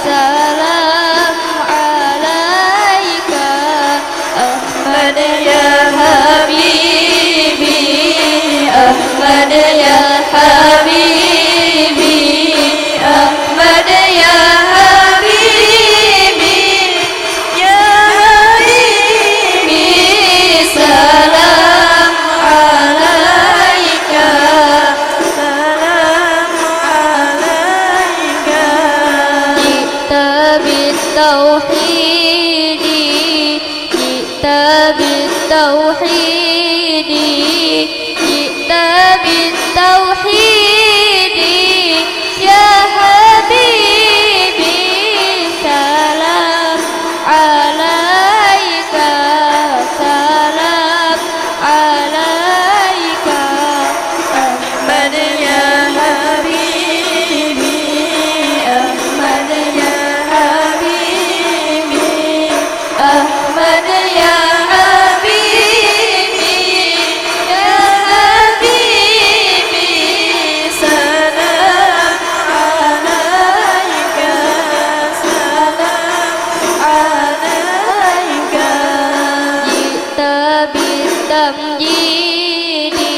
salam alaika Ahmad ya habibi Ahmad ya habibi Ahmad ya habibi ya habibi salam alaika salam alaika Jita bitauhidi Jita bitauhidi Jita bitauhidi ya habibi salam alaika salam alaika Ahmad ya habibi Ahmad ya habibi Ahmad ya habibi ya habibi salam alaika salam alaika Jita bitamjidi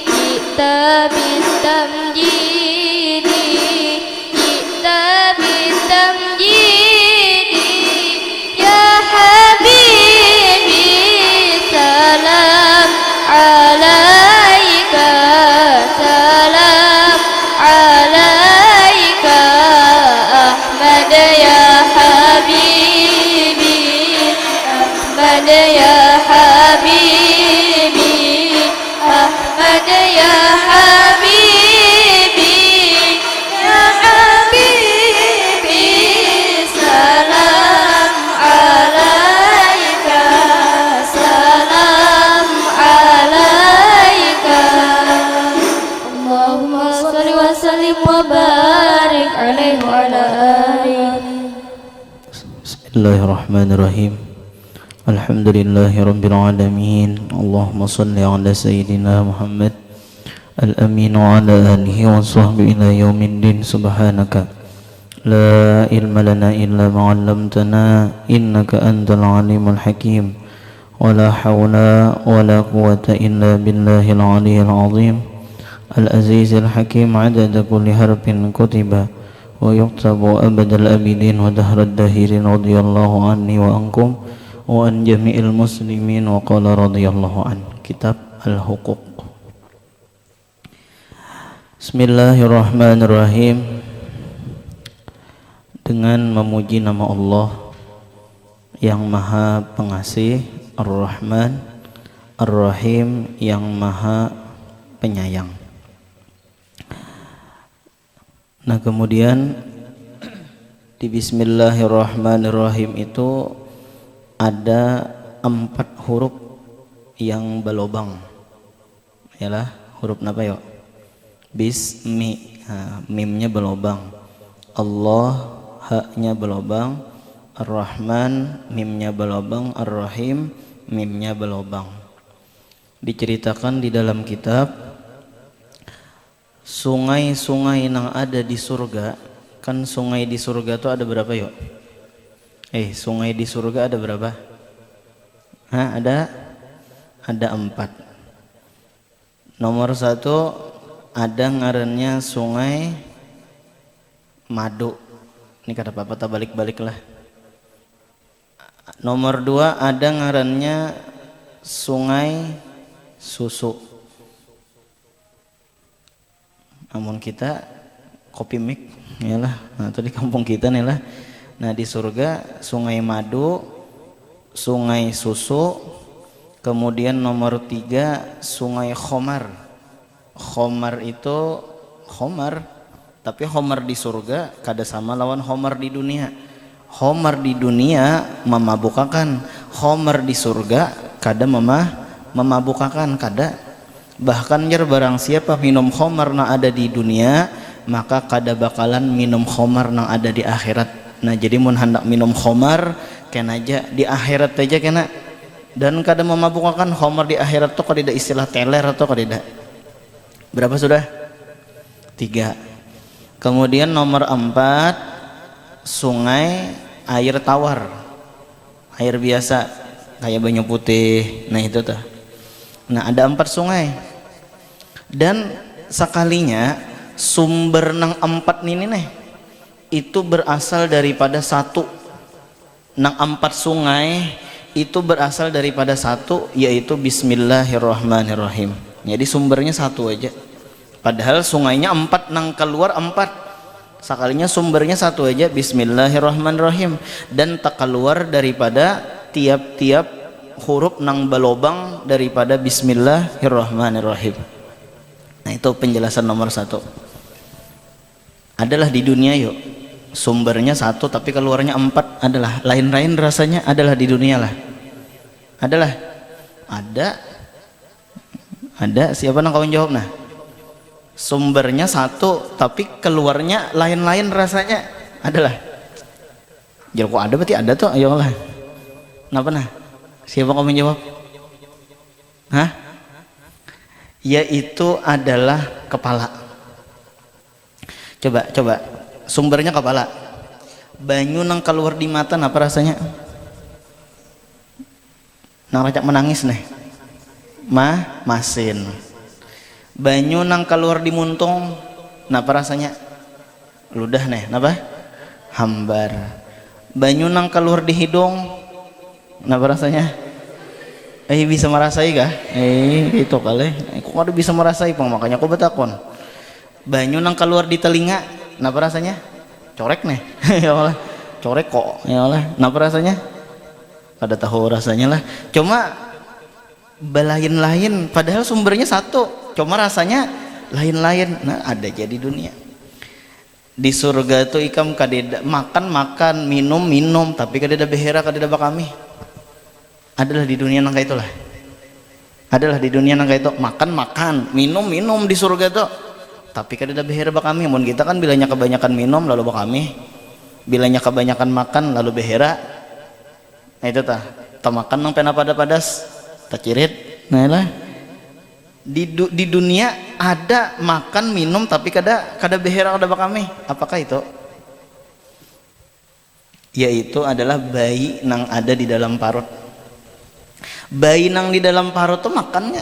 Jita bitamjidi Jita bitamjidi ya habibi salam alaika salam alaika Ahmad ya habibi Ahmad ya habibi Ahmad ya habibi ya habibi salam alaika salam alaika Allahumma shalli wa sallim wa barik alaihi wa ala alihi Bismillahirrahmanirrahim. Alhamdulillahi rabbil alamin. Allahumma salli ala sayyidina Muhammad al-amin wa ala alihi wa sahbihi ila yaumiddin. Subhanaka la ilma lana illa ma 'allamtana innaka antal alimul hakim. Wa la hawla wa la quwwata illa billahil aliyyil azim. Al-azizil hakim 'adada kulli harfin kutiba wa yuktabu abadal abidin wa dahrad dahirin radiyallahu anni wa ankum wa an jami'il muslimin wa qala radiyallahu an. Kitab Al-Huquq. Bismillahirrahmanirrahim. Dengan memuji nama Allah yang Maha Pengasih, Ar-Rahman, Ar-Rahim, yang Maha Penyayang. Nah, kemudian di Bismillahirrahmanirrahim itu ada 4 huruf yang berlobang. Yalah, huruf apa yuk? Bismi, mimnya berlobang. Allah, ha-nya berlobang. Ar-Rahman, mimnya berlobang. Ar-Rahim, mimnya berlobang. Diceritakan di dalam kitab, sungai-sungai yang ada di surga. Kan sungai di surga itu ada berapa yuk? Sungai di surga ada berapa? Ada 4. Nomor 1 ada ngarannya Sungai Madu. Ini kata papa tak balik-balik lah. Nomor 2 ada ngarannya Sungai Susu. Namun kita kopi mik, yalah. Nah, itu di kampung kita nih lah. Nah, di surga Sungai Madu, Sungai Susu, kemudian nomor 3 Sungai Khomar. Khomar itu khomar, tapi khomar di surga kada sama lawan khomar di dunia. Khomar di dunia memabukakan, khomar di surga kada memabukakan, kada. Bahkan jar barang siapa minum khomar yang ada di dunia, maka kada bakalan minum khomar yang ada di akhirat. Nah, jadi mun hendak minum khomar kena aja di akhirat aja kena. Dan kada memabukkan khomar di akhirat tuh kada istilah teler atau kada. Berapa sudah? 3. Kemudian nomor 4, sungai air tawar, air biasa kayak Banyu Putih. Nah itu tuh. Nah ada 4 sungai. Dan sekalinya sumber nang 4 ini nih itu berasal daripada satu. Nang 4 sungai itu berasal daripada satu, yaitu Bismillahirrahmanirrahim. Jadi sumbernya satu aja. Padahal sungainya 4, nang keluar 4. Sekalinya sumbernya satu aja, Bismillahirrahmanirrahim. Dan tak keluar daripada tiap-tiap huruf nang balobang daripada Bismillahirrahmanirrahim. Nah itu penjelasan nomor 1. Adalah di dunia yuk, sumbernya satu tapi keluarnya 4 adalah lain-lain rasanya, adalah di dunia lah. Adalah ada siapa nang kawan jawab? Nah sumbernya satu tapi keluarnya lain-lain rasanya, adalah. Jadi kok ada berarti ada tuh, ayolah. Kenapa nah? Siapa kamu jawab? Hah? Yaitu adalah kepala. Coba sumbernya kepala. Banyu nang keluar di mata apa rasanya? Nang racak menangis nih. Masin. Banyu nang keluar di muntung napa rasanya? Ludah nih, napa? Hambar. Banyu nang keluar di hidung napa rasanya? Bisa merasai kah? Itu kali. Kok ada bisa merasai pang, makanya aku betakon. Banyu nang keluar di telinga napa rasanya? Corek nih. Ya Allah. Corek kok. Ya Allah. Napa rasanya? Pada tahu rasanya lah. Cuma belain-lain padahal sumbernya satu. Cuma rasanya lain-lain. Nah ada jadi dunia. Di surga tuh ikam kadeda makan, minum, tapi kadeda behera, kadeda bakami. Adalah di dunia nang kayak itulah. Adalah di dunia nang kayak itu, makan, minum di surga tuh. Tapi kadeda behera bakami. Mun kita kan bilanya kebanyakan minum lalu bakami. Bilanya kebanyakan makan lalu behera. Nah itu tah. Makan nang pena pada padas, tak cirit. Nah lah. Di dunia ada makan minum tapi kada behera kada bakami. Apakah itu? Yaitu adalah bayi nang ada di dalam parut. Bayi nang di dalam parut tuh makannya,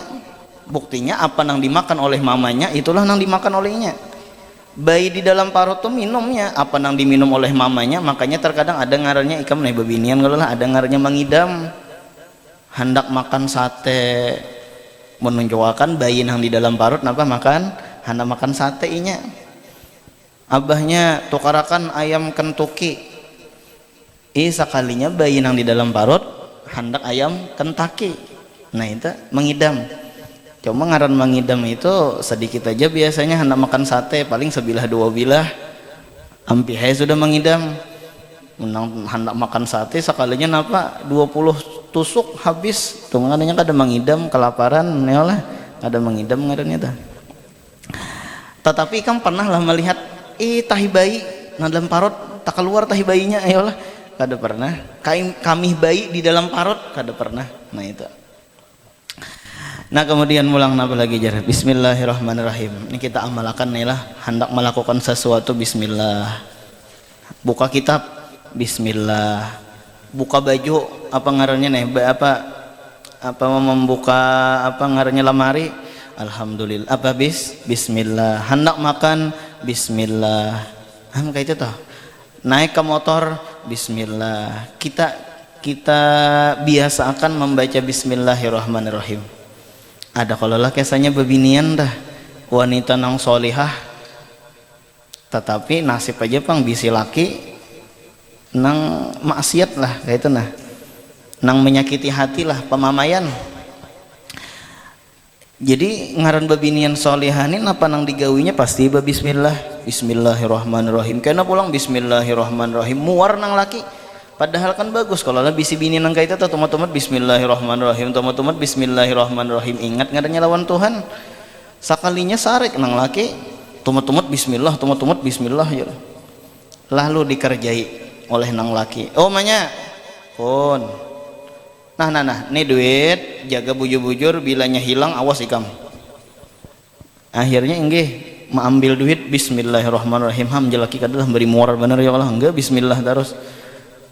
buktinya apa nang dimakan oleh mamanya itulah nang dimakan olehnya. Bayi di dalam parut tuh minumnya apa nang diminum oleh mamanya. Makanya terkadang ada ngarannya ikam nih bebinian kalau lah, ada ngarannya mengidam. Hendak makan sate, menunjukkan bayi nang di dalam parut napa makan, hendak makan sate inya. Abahnya tukarakan ayam kentuki. Sekalinya bayi nang di dalam parut hendak ayam Kentucky. Nah itu mengidam. Cuma ngaran mengidam itu sedikit aja biasanya, hendak makan sate paling sebilah dua bilah ampihai sudah mengidam. Hendak makan sate sekalinya napa 20 tusuk habis. Tuh ngadanya kada mengidam, kelaparan ya lah, kada mengidam ngarannya tah. Tetapi kan pernah lah melihat tahi bayi nah dalam parut tak keluar tahi bayinya, ayolah. Kada pernah. Kami bayi di dalam parut kada pernah. Nah itu. Nah kemudian mulang napa lagi jar? Bismillahirrahmanirrahim. Ini kita amalkan nih lah. Hendak melakukan sesuatu Bismillah. Buka kitab Bismillah. Buka baju apa ngarannya nih? Apa membuka apa ngarannya lamari? Alhamdulillah. Apa Bismillah. Hendak makan Bismillah. Kayak itu toh. Naik ke motor Bismillah. Kita biasakan membaca Bismillahirrahmanirrahim. Ada kalau lah kesannya bebinian dah wanita nang solihah, tetapi nasib aja pang bisi laki nang maksiat lah kayak itu nah, nang menyakiti hati lah pemamayan. Jadi ngaran bebinian solihanin apa nang digawinya pasti Bismillah. Bismillahirrahmanirrahim. Kena pulang Bismillahirrahmanirrahim. Muar nang laki. Padahal kan bagus kalau lah bisi bini nang kaita tuh tomat Bismillahirrahmanirrahim, tomat Bismillahirrahmanirrahim. Ingat ngarannya lawan Tuhan. Sakalinya sarek nang laki, tomat Bismillah, tomat Bismillah ya. Lalu dikerjai oleh nang laki. Oh manya, pun. Nah, nih duit, jaga bujur-bujur, bilanya hilang awas ikam. Akhirnya inggih mengambil duit bismillahirrahmanirrahim ham jelaki kadalah beri muar bener ya Allah enggak bismillah terus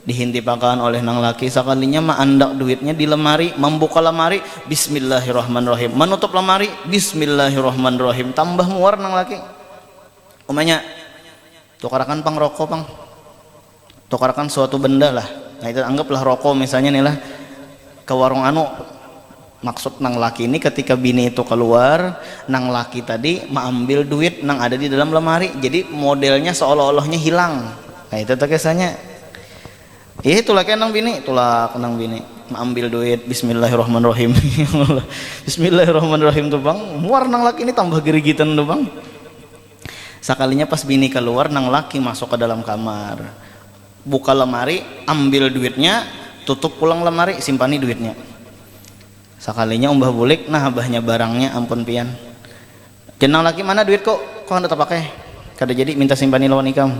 dihintipakan oleh nang laki sakalinya mah andak duitnya di lemari membuka lemari bismillahirrahmanirrahim menutup lemari bismillahirrahmanirrahim tambah muar nang laki umanya tukarakan pang rokok pang tukarakan suatu benda lah nah itu anggaplah rokok misalnya nih lah ke warung anu maksud nang laki ini ketika bini itu keluar nang laki tadi mengambil duit nang ada di dalam lemari jadi modelnya seolah-olahnya hilang nah itu tuh kisahnya itulah kenang bini mengambil duit bismillahirrahmanirrahim bismillahirrahmanirrahim tuh bang muar nang laki ini tambah gerigitan tuh bang sakalinya pas bini keluar nang laki masuk ke dalam kamar buka lemari ambil duitnya tutup pulang lemari simpani duitnya sakalinya umbah bulik nah abahnya barangnya ampun pian jenang laki mana duit kok anda terpakai kada jadi minta simpani lawan ikam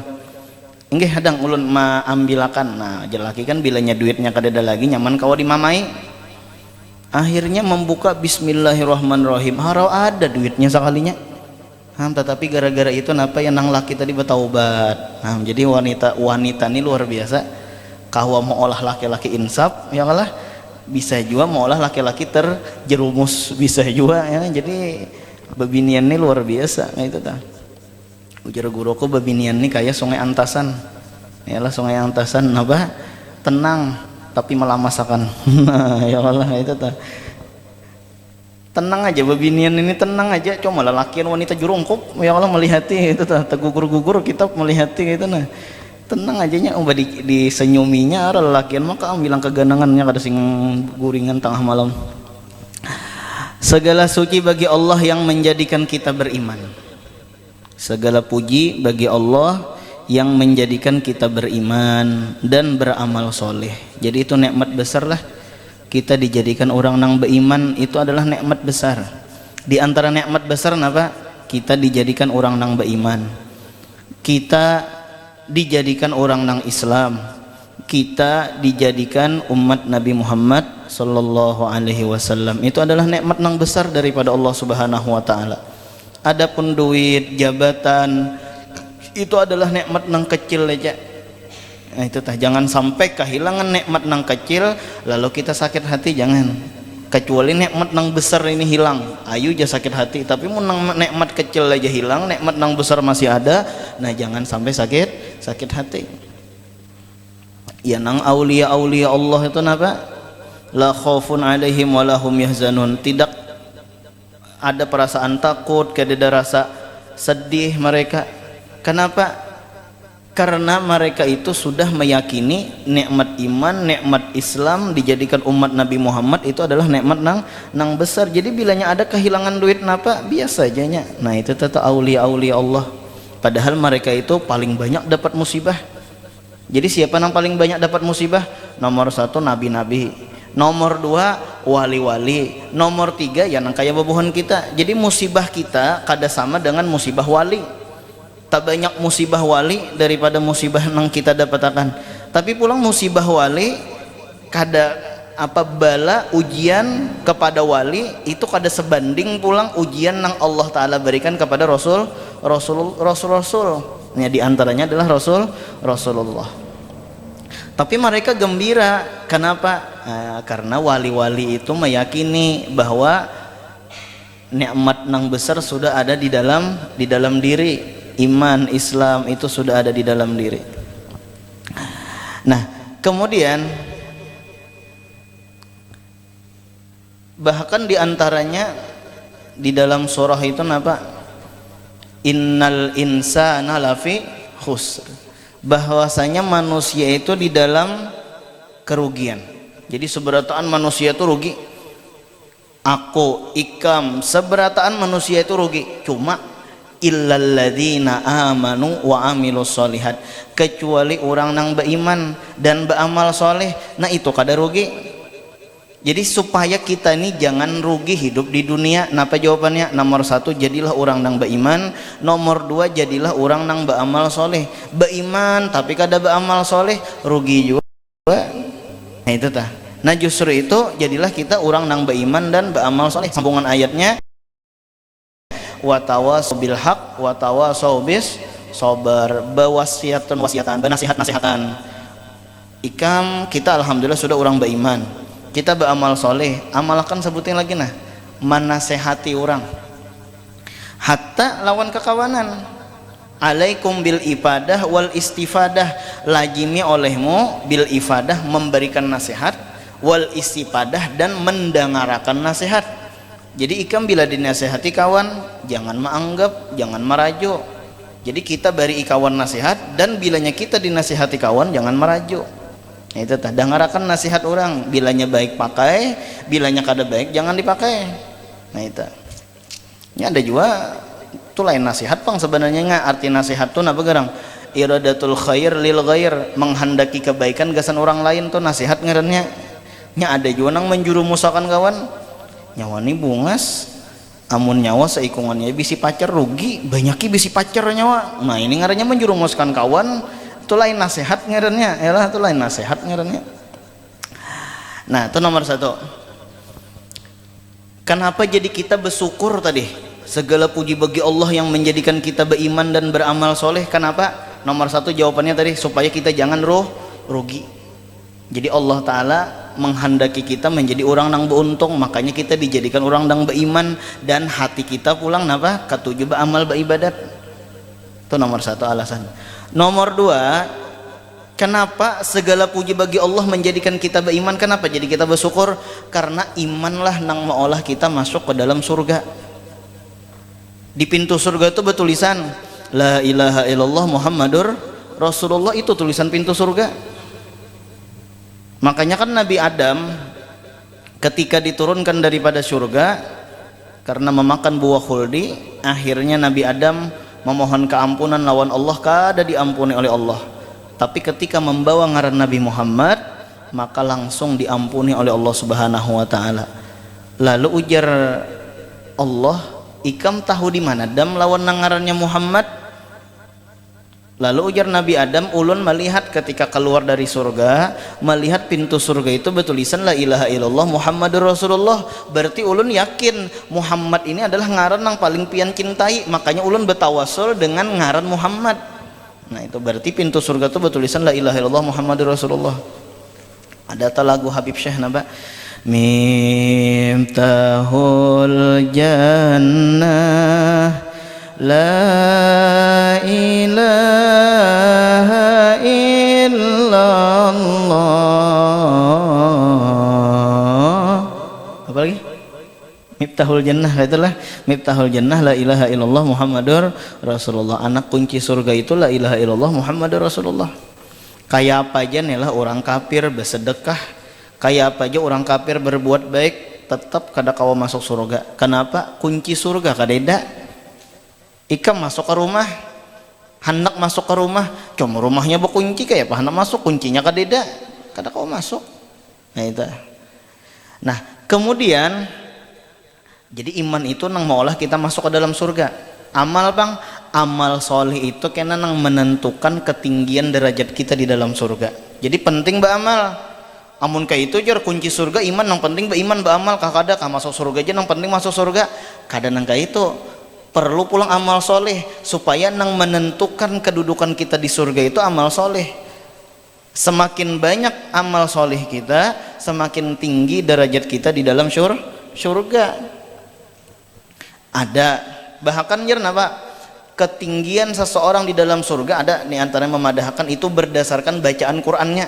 enggih hadang ulun ma ambilakan nah jelaki kan bilanya duitnya kadada lagi nyaman kawa dimamai akhirnya membuka bismillahirrahmanirrahim harau ada duitnya sekalinya tetapi gara-gara itu napa yang nang laki tadi bertaubat jadi wanita ini luar biasa kahwa mau olah laki-laki insaf ya Allah bisa juga mau olah laki-laki terjerumus bisa juga ya jadi babinian ini luar biasa nah itu tah ujar guruku babinian ini kayak sungai Antasan yalah sungai Antasan nabah tenang tapi melamasakan nah ya Allah itu tah tenang aja babinian ini tenang aja cuma lelakian wanita jurungkup ya Allah melihati itu tah tegugur-gugur kita melihati gitu nah tenang aja nya di senyuminya ada lelakian maka bilang keganangannya kada sing guringan tengah malam segala suci bagi Allah yang menjadikan kita beriman segala puji bagi Allah yang menjadikan kita beriman dan beramal soleh jadi itu nikmat besar lah kita dijadikan orang nang beriman itu adalah nikmat besar di antara nikmat besar apa kita dijadikan orang nang beriman kita dijadikan orang nang Islam kita dijadikan umat Nabi Muhammad sallallahu alaihi wasallam itu adalah nikmat nang besar daripada Allah Subhanahu wa taala. Adapun duit, jabatan itu adalah nikmat nang kecil aja. Nah itu tah jangan sampai kehilangan nikmat nang kecil lalu kita sakit hati jangan. Kecuali nikmat nang besar ini hilang, ayo aja sakit hati. Tapi mun nang nikmat kecil aja hilang, nikmat nang besar masih ada, nah jangan sampai sakit hati. Ya nang aulia Allah itu napa? La khaufun alaihim walahum yahzanun. Tidak ada perasaan takut, kada rasa sedih mereka. Kenapa? Karena mereka itu sudah meyakini nikmat iman, nikmat Islam dijadikan umat Nabi Muhammad itu adalah nikmat nang besar. Jadi bilanya ada kehilangan duit napa biasa aja nya. Nah itu tetap aulia Allah. Padahal mereka itu paling banyak dapat musibah. Jadi siapa yang paling banyak dapat musibah? Nomor 1 nabi-nabi. Nomor 2 wali-wali, nomor 3 ya nang kaya babuhan kita. Jadi musibah kita kada sama dengan musibah wali. Tak banyak musibah wali daripada musibah nang kita dapatakan. Tapi pulang musibah wali kada apa bala ujian kepada wali itu kada sebanding pulang ujian nang Allah taala berikan kepada rasul. Ya di antaranya adalah Rasulullah. Tapi mereka gembira. Kenapa? Karena wali-wali itu meyakini bahwa nikmat nang besar sudah ada di dalam diri. Iman Islam itu sudah ada di dalam diri. Nah, kemudian bahkan di antaranya di dalam surah itu apa? Innal insana lafi khusr. Bahwasanya manusia itu di dalam kerugian. Jadi seberataan manusia itu rugi. Aku, ikam, seberataan manusia itu rugi. Cuma illalladzina amanu wa amilus solihat. Kecuali orang nang beriman dan beramal soleh. Nah itu kada rugi. Jadi supaya kita ini jangan rugi hidup di dunia. Napa jawabannya? Nomor 1 jadilah orang nang beriman. Nomor 2 jadilah orang nang beramal soleh. Beriman tapi kada beramal soleh rugi juga. Nah itu tah. Nah justru itu jadilah kita orang nang beriman dan beramal soleh. Sambungan ayatnya wa tawasau bil haq wa tawasau bis sabar, wasiatan nasihat-nasihatan. Ikam kita alhamdulillah sudah orang beriman, kita beramal soleh, amalkan sebutin lagi nah, menasehati orang hatta lawan kekawanan. Alaikum bil ifadah wal istifadah, lazimi olehmu bil ifadah memberikan nasihat, wal istifadah dan mendengarkan nasihat. Jadi ikam bila dinasehati kawan jangan menganggap, jangan merajuk. Jadi kita beri kawan nasihat, dan bilanya kita dinasihati kawan jangan merajuk. Nah, itu tah dengarkan nasihat orang, bilanya baik pakai, bilanya kada baik jangan dipakai. Nah itu. Ini ada juga itu lain nasihat pang sebenarnya nggak, arti nasihat tuh apa gerang? Iradatul khair lil ghair, menghendaki kebaikan gasan orang lain tuh nasihat ngarannya. Nya ada juga nang menjurumusakan kawan. Nyawa nih bungas, amun nyawa seikungannya bisi pacar rugi, banyaki bisi pacar nyawa. Nah ini ngarannya menjurumuskan kawan, itu lain nasihat ngarannya. Yalah itu lain nasihat ngarannya. Nah itu nomor satu. Kenapa jadi kita bersyukur tadi? Segala puji bagi Allah yang menjadikan kita beriman dan beramal soleh. Kenapa? Nomor satu jawabannya tadi, supaya kita jangan rugi. Jadi Allah Ta'ala menghendaki kita menjadi orang yang beruntung, makanya kita dijadikan orang yang beriman, dan hati kita pulang napa? Ketujuh beramal beribadat. Itu nomor satu alasan. Nomor dua, kenapa segala puji bagi Allah menjadikan kita beriman? Kenapa jadi kita bersyukur? Karena imanlah nang maolah kita masuk ke dalam surga. Di pintu surga itu bertulisan La ilaha illallah Muhammadur Rasulullah, itu tulisan pintu surga. Makanya kan Nabi Adam ketika diturunkan daripada surga karena memakan buah khuldi, akhirnya Nabi Adam memohon keampunan lawan Allah, kada diampuni oleh Allah. Tapi ketika membawa ngaran Nabi Muhammad, maka langsung diampuni oleh Allah Subhanahu wa taala. Lalu ujar Allah, ikam tahu di mana Adam lawan nangarannya Muhammad? Lalu ujar Nabi Adam, ulun melihat ketika keluar dari surga, melihat pintu surga itu bertulisan la ilaha illallah Muhammadur Rasulullah. Berarti ulun yakin Muhammad ini adalah ngaran yang paling pian cintai, makanya ulun bertawasul dengan ngaran Muhammad. Nah itu berarti pintu surga itu bertulisan la ilaha illallah Muhammadur Rasulullah. Ada lagu Habib Syekh naba, Miftahul Jannah La ilaha illallah. Apa lagi? Miftahul Jannah, itulah Miftahul Jannah la ilaha illallah Muhammadur Rasulullah. Anak kunci surga itu la ilaha illallah Muhammadur Rasulullah. Kayak apa aja nih lah orang kafir bersedekah, kayak apa aja orang kafir berbuat baik, tetap kada kawa masuk surga. Kenapa? Kunci surga kadeda. Ikam masuk ke rumah, hendak masuk ke rumah, cuma rumahnya berkunci, kayak apa hendak masuk, kuncinya kadeda, kada kawa masuk. Nah itu. Nah kemudian jadi iman itu nang maulah kita masuk ke dalam surga. Amal bang, amal soleh itu kena nang menentukan ketinggian derajat kita di dalam surga. Jadi penting beramal. Amun kayak itu jar kunci surga iman, nang penting beriman beramal, kada kah masuk surga aja nang penting masuk surga. Kada nang kayak itu. Perlu pulang amal soleh supaya nang menentukan kedudukan kita di surga itu amal soleh. Semakin banyak amal soleh kita, semakin tinggi derajat kita di dalam surga. Ada bahkan jerna pak, ketinggian seseorang di dalam surga ada nih antara memadahkan itu berdasarkan bacaan Qur'annya.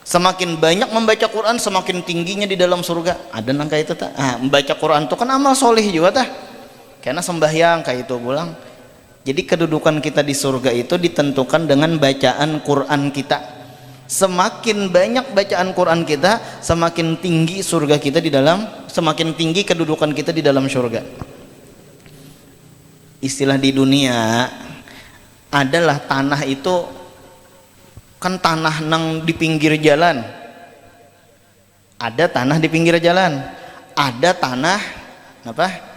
Semakin banyak membaca Quran, semakin tingginya di dalam surga. Ada nang kayak itu tak? Membaca Quran itu kan amal soleh juga tah. Karena sembahyang kayak itu pulang. Jadi kedudukan kita di surga itu ditentukan dengan bacaan Quran kita. Semakin banyak bacaan Quran kita, semakin tinggi surga kita di dalam, semakin tinggi kedudukan kita di dalam surga. Istilah di dunia adalah tanah itu kan tanah nang di pinggir jalan. Ada tanah di pinggir jalan. Ada tanah apa?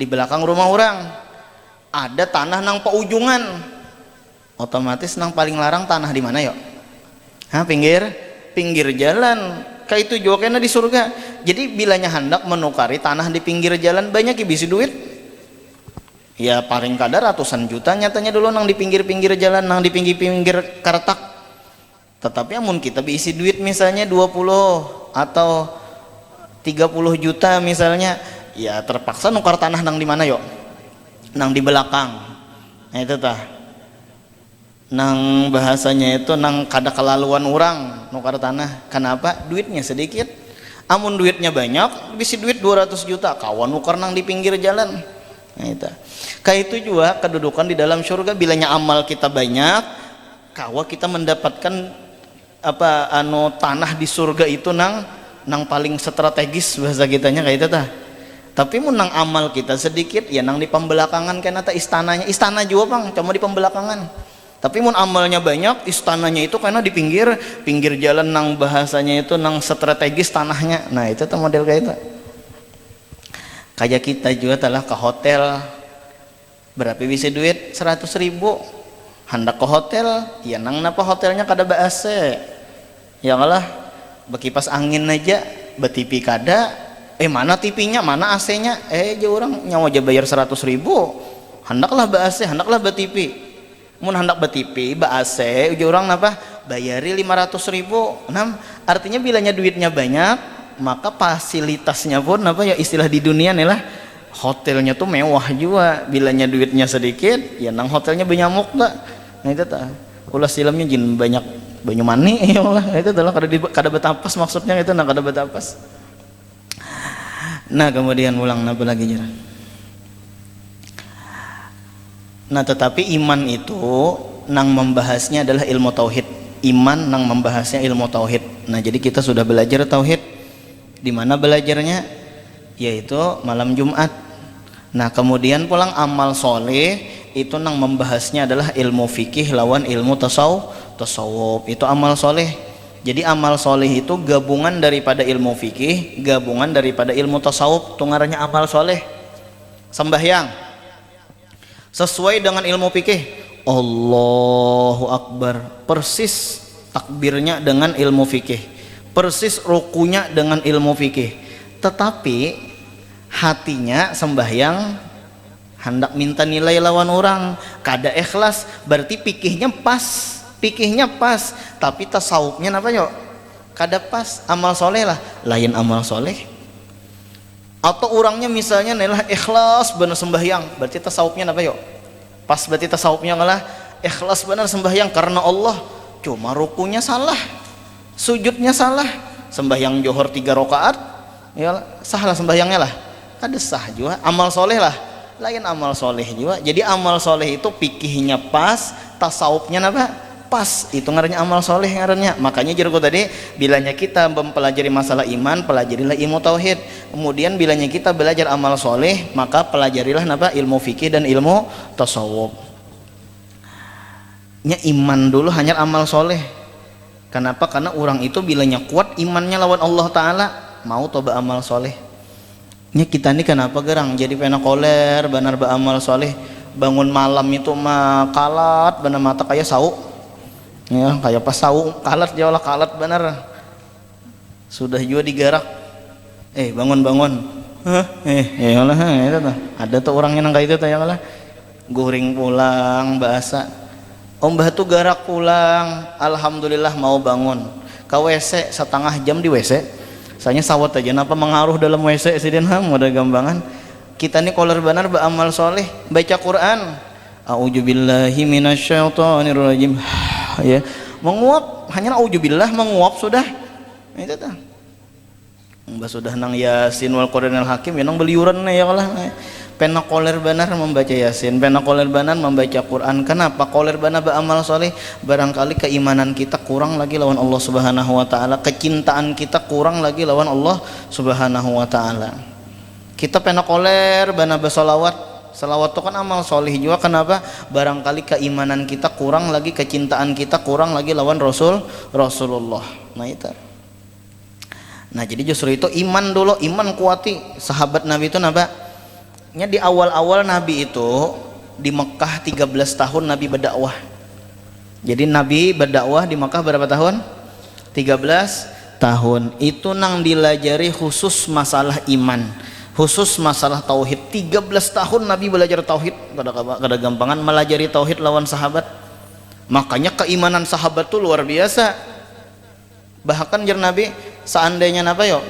Di belakang rumah orang. Ada tanah nang paujungan. Otomatis nang paling larang tanah di mana yuk? Pinggir jalan. Kayak itu juga kena di surga. Jadi bilanya hendak menukari tanah di pinggir jalan banyak bisa duit. Ya paling kadar ratusan juta nyatanya dulu nang di pinggir-pinggir jalan, nang di pinggir-pinggir kartak. Tetapi amun kita diisi duit misalnya 20 atau 30 juta misalnya, ya terpaksa nukar tanah nang di mana yo? Nang di belakang. Nah itu tah. Nang bahasanya itu nang kada kelaluan orang nukar tanah. Kenapa? Duitnya sedikit. Amun duitnya banyak, bisi duit 200 juta, kawan nukar nang di pinggir jalan. Nah itu. Kayak itu juga kedudukan di dalam surga, bilanya amal kita banyak, kawa kita mendapatkan tanah di surga itu nang paling strategis bahasa kitanya kayak itu tah. Tapi mun nang amal kita sedikit, ya nang di pembelakangan kan ta istananya, istana juga Bang, cuma di pembelakangan. Tapi mun amalnya banyak, istananya itu karena di pinggir jalan nang bahasanya itu nang strategis tanahnya. Nah itu tuh model kayak itu. Kayak kita juga telah ke hotel, berapa bisa duit 100.000, hendak ke hotel, ya nang napa hotelnya kada AC, ya kalah bekipas angin aja, betipi kada, mana TV-nya, mana AC-nya, aja orang nyawa aja bayar 100.000, hendaklah AC, hendaklah betipi, mun hendak betipi, AC, aja orang napa bayari 500.000, artinya bilanya duitnya banyak, maka fasilitasnya pun ya istilah di dunia nih lah, hotelnya tuh mewah juga, bilanya duitnya sedikit ya nang hotelnya benyamuk tak. Nah itu tak ulah silamnya jin banyak banyu mani ya Allah, itu adalah kada betapas maksudnya itu nah kada betapas. Nah kemudian ulang apa lagi jera. Nah tetapi iman itu nang membahasnya adalah ilmu tauhid, iman nang membahasnya ilmu tauhid. Nah jadi kita sudah belajar tauhid. Di mana belajarnya? Yaitu malam Jumat. Nah kemudian pulang amal soleh itu nang membahasnya adalah ilmu fikih lawan ilmu tasawuf. Itu amal soleh. Jadi amal soleh itu gabungan daripada ilmu fikih, gabungan daripada ilmu tasawuf. Tungaranya amal soleh. Sembahyang sesuai dengan ilmu fikih, Allahu Akbar, persis takbirnya dengan ilmu fikih, persis rukunya dengan ilmu fikih. Tetapi hatinya sembahyang hendak minta nilai lawan orang, kada ikhlas, berarti fikihnya pas, tapi tasawufnya apa yo? Kada pas, amal soleh lah, lain amal soleh. Atau orangnya misalnya nelah ikhlas benar sembahyang, berarti tasawufnya apa yo? Pas, berarti tasawufnya ngalah ikhlas benar sembahyang karena Allah, cuma rukunya salah, sujudnya salah, sembahyang johor 3 rakaat ya salah sembahyangnya lah, ada sah juga, amal soleh lah lain amal soleh juga. Jadi amal soleh itu pikihnya pas, tasawufnya apa pas, itu ngarannya amal soleh ngarannya. Makanya jergo tadi bilanya kita mempelajari masalah iman, pelajarilah ilmu tauhid. Kemudian bilanya kita belajar amal soleh, maka pelajarilah apa ilmu fikih dan ilmu tasawuf. Nya iman dulu hanya amal soleh. Kenapa? Karena orang itu bilanya kuat imannya lawan Allah Ta'ala, mau toba amal soleh. Nya kita ini kenapa gerang jadi pena koler benar ba amal soleh, bangun malam itu mah kalat benar mata kayak sau ya, kayak pas sau kalat jauh lah kalat benar, sudah juga digarak bangun ya lah itu tuh ada tuh orangnya nang kayak itu tuh ya lah, guring pulang bahasa Mbah tuh garak pulang, alhamdulillah mau bangun ke WC setengah jam di WC. Saya sawat aja napa mengaruh dalam WC sidin ham udah gambangan. Kita nih koler benar beramal soleh, baca Quran. A'udzubillahi minasyaitonirrajim. Ya, menguap hanya a'udzubillah menguap sudah. Itu tah. Mbah sudah nang Yasin wal Qur'anil Hakim ya nang beliuran ya Allah. Pena koler benar membaca Yasin, pena koler benar membaca Quran. Kenapa? Koler benar beramal soleh. Barangkali keimanan kita kurang lagi lawan Allah Subhanahu Wa Taala, kecintaan kita kurang lagi lawan Allah Subhanahu Wa Taala. Kita pena koler benar bersolawat. Salawat itu kan amal soleh juga. Kenapa? Barangkali keimanan kita kurang lagi, kecintaan kita kurang lagi lawan Rasulullah. Nah itu. Nah jadi justru itu iman dulu, iman kuati. Sahabat Nabi itu napa? Nya di awal-awal Nabi itu di Mekah 13 tahun Nabi berdakwah. Jadi Nabi berdakwah di Mekah berapa tahun? 13 tahun. Itu nang dilajari khusus masalah iman, khusus masalah tauhid. 13 tahun Nabi belajar tauhid, kada gampangan melajari tauhid lawan sahabat. Makanya keimanan sahabat tuh luar biasa. Bahkan jar Nabi, seandainya apa yo?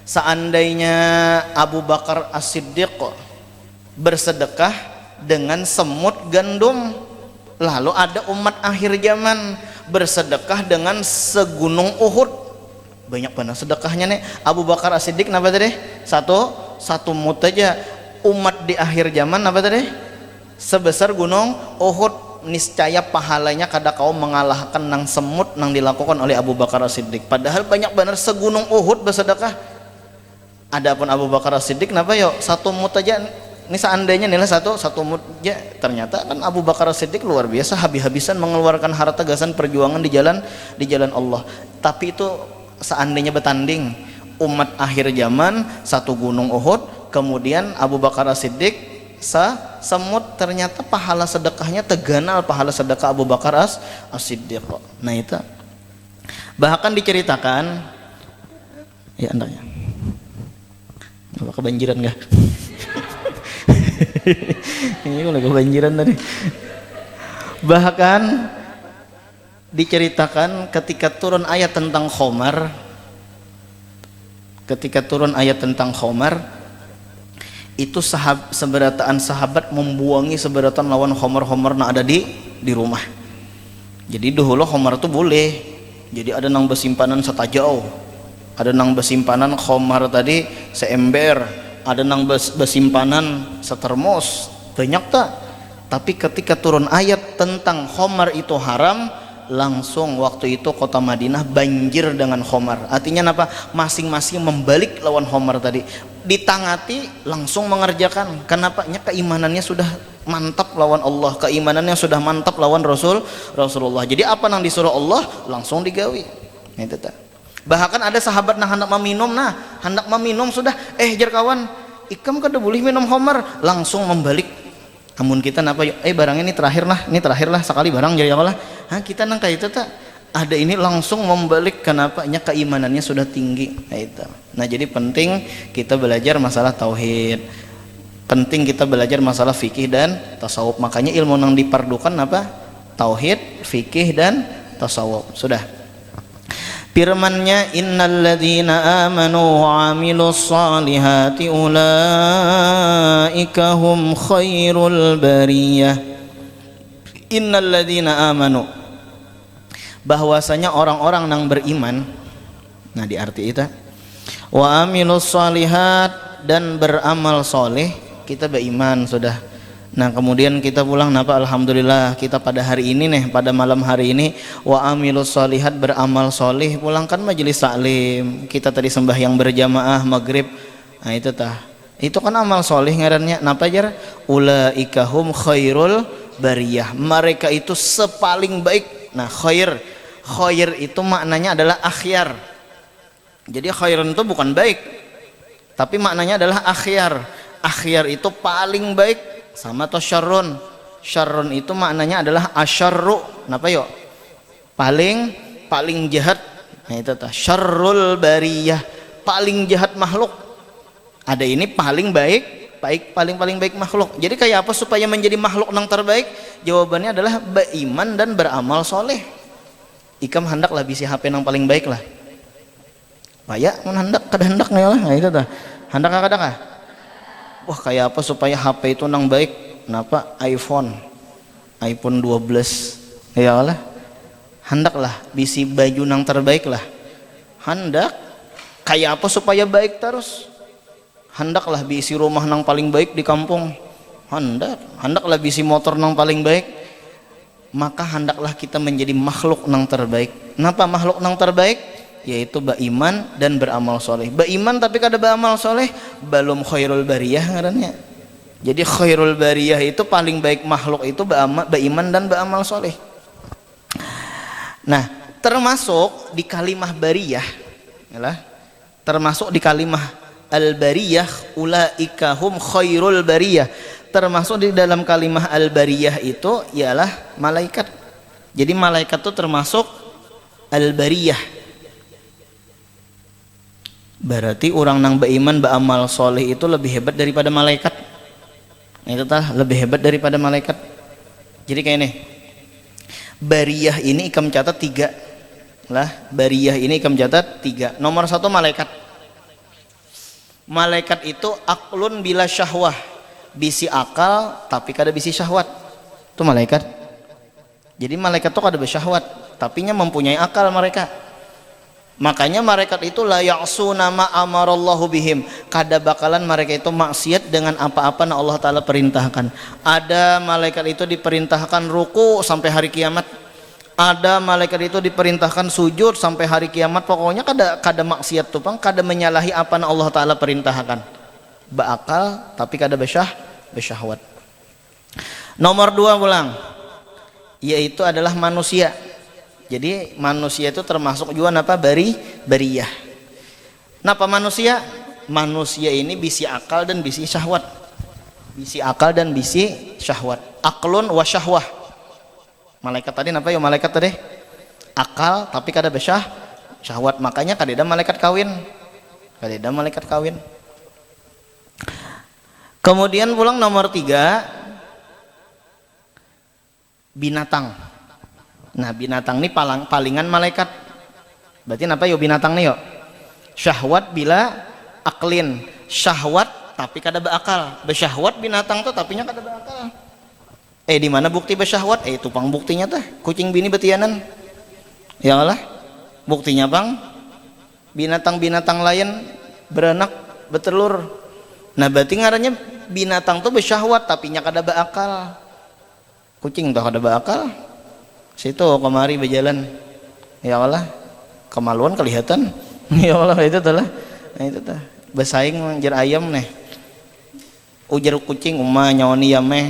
Seandainya Abu Bakar As-Siddiq bersedekah dengan semut gandum, lalu ada umat akhir zaman bersedekah dengan segunung Uhud, banyak banget sedekahnya nih. Abu Bakar As-Siddiq apa tadi? Satu mut aja. Umat di akhir zaman apa tadi? Sebesar gunung Uhud. Niscaya pahalanya kada kau mengalahkan nang semut nang dilakukan oleh Abu Bakar As-Siddiq. Padahal banyak benar segunung Uhud bersedekah. Adapun Abu Bakar As-Siddiq kenapa yo? Satu mut aja. Ini seandainya nilai satu mut aja, ternyata kan Abu Bakar As-Siddiq luar biasa, habis-habisan mengeluarkan harta gasan perjuangan di jalan Allah. Tapi itu seandainya bertanding umat akhir zaman satu gunung Uhud, kemudian Abu Bakar As-Siddiq semut, ternyata pahala sedekahnya teganal pahala sedekah Abu Bakar As-Siddiq. Nah itu bahkan diceritakan ya, andanya kebanjiran nggak? Ini lagi kebanjiran tadi. Bahkan diceritakan ketika turun ayat tentang Khomar, itu seberataan sahabat membuangi seberatan lawan Khomar yang ada di rumah. Jadi dahulu Khomar itu boleh, jadi ada nang bersimpanan setajau, ada nang bersimpanan Khomar tadi seember, ada nang bersimpanan setermos, banyak tak. Tapi ketika turun ayat tentang Khomar itu haram, langsung waktu itu kota Madinah banjir dengan Khomar. Artinya apa? Masing-masing membalik lawan Khomar tadi, ditangati langsung mengerjakan. Kenapa? Keimanannya sudah mantap lawan Allah, keimanannya sudah mantap lawan Rasulullah. Jadi apa yang disuruh Allah langsung digawi. Itu tak. Bahkan ada sahabat hendak meminum sudah jar kawan, ikam kada boleh minum Khomar, langsung membalik. Amun kita napa barangnya ini terakhir lah sekali barang jadi apa lah. Kita nang kayak itu tak ada ini langsung membalik. Kenapa? Keimanannya sudah tinggi. Nah jadi penting kita belajar masalah tauhid, penting kita belajar masalah fikih dan tasawuf. Makanya ilmu yang diperlukan apa? Tauhid, fikih dan tasawuf. Sudah. Firman-Nya, innalladzina amanu wa 'amilus solihati ulaika hum khairul bariyah. Innalladzina amanu, bahwasanya orang-orang yang beriman. Nah di arti itu wa 'amilus solihat, dan beramal soleh. Kita beriman sudah. Nah kemudian kita pulang napa, alhamdulillah kita pada hari ini nih, pada malam hari ini wa amilus solihat, beramal soleh, pulangkan majelis taklim, kita tadi sembahyang berjamaah maghrib. Nah itu kan amal soleh ngarannya. Napa jar? Ulaika hum khairul bariyah, mereka itu sepaling baik. Nah khair itu maknanya adalah akhyar. Jadi khairun itu bukan baik, tapi maknanya adalah akhyar. Akhyar itu paling baik. Sama atau syarrun itu maknanya adalah asyarru. Napa yo? Paling jahat. Nah itu syarrul bariyah, paling jahat makhluk. Ada ini paling baik paling baik makhluk. Jadi kayak apa supaya menjadi makhluk yang terbaik? Jawabannya adalah beriman dan beramal soleh. Ikam hendaklah bisi HP yang paling baik lah. Paya hendak kada hendak nih lah. Nah itu hendak kada. Wah kayak apa supaya HP itu nang baik? Kenapa? iPhone 12 ya Allah, hendaklah bisi baju nang terbaik lah. Hendak kayak apa supaya baik terus? Hendaklah bisi rumah nang paling baik di kampung. Hendaklah bisi motor nang paling baik. Maka hendaklah kita menjadi makhluk nang terbaik. Kenapa makhluk nang terbaik? Yaitu beriman dan beramal soleh. Beriman tapi kada beramal soleh, belum khairul bariyah ngarannya. Jadi khairul bariyah itu paling baik makhluk itu beriman dan beramal soleh. Nah termasuk di kalimah bariyah, termasuk di kalimah al-bariyah, ulaika hum khairul bariyah, termasuk di dalam kalimah al-bariyah itu ialah malaikat. Jadi malaikat itu termasuk al-bariyah. Berarti orang nang beriman beramal soleh itu lebih hebat daripada malaikat. Nah, itu tah lebih hebat daripada malaikat. Jadi kayak ini, bariyah ini ikam catat 3 lah, bariyah ini ikam catat 3. Nomor 1 malaikat. Malaikat itu aklun bila syahwah, bisi akal tapi kada bisi syahwat. Itu malaikat. Jadi malaikat itu kada bersyahwat, tapi nya mempunyai akal mereka. Makanya malaikat itu la ya'suna ma amarallahu bihim, kada bakalan mereka itu maksiat dengan apa-apa yang Allah Ta'ala perintahkan. Ada malaikat itu diperintahkan ruku sampai hari kiamat, ada malaikat itu diperintahkan sujud sampai hari kiamat. Pokoknya kada maksiat tuh pang, kada menyalahi apa yang Allah Ta'ala perintahkan. Beakal tapi kada bersyahwat. Nomor 2 pulang, yaitu adalah manusia. Jadi manusia itu termasuk juga apa? Bariyah. Napa manusia? Manusia ini bisi akal dan bisi syahwat. Bisi akal dan bisi syahwat. Aklun wa syahwah. Malaikat tadi napa ya malaikat tadi? Akal tapi kada syahwat. Makanya kadeda malaikat kawin. Kadeda malaikat kawin. Kemudian pulang nomor 3, binatang. Nah, binatang ini palingan malaikat. Berarti apa yo binatang nih yo? Syahwat bila aklin. Syahwat tapi kada berakal. Bersyahwat binatang tuh tapinya kada berakal. Di mana bukti bersyahwat? Itu pang buktinya tah. Kucing bini betianan. Ya Allah. Buktinya pang binatang-binatang lain beranak bertelur. Nah, berarti ngarannya binatang tuh bersyahwat tapinya kada berakal. Kucing tuh kada berakal. Situ kemari berjalan, ya Allah, kemaluan kelihatan. Ya Allah, itu telah. Nah, itu tah bersaing menjer ayam nih, ujar kucing umah nyawani yameh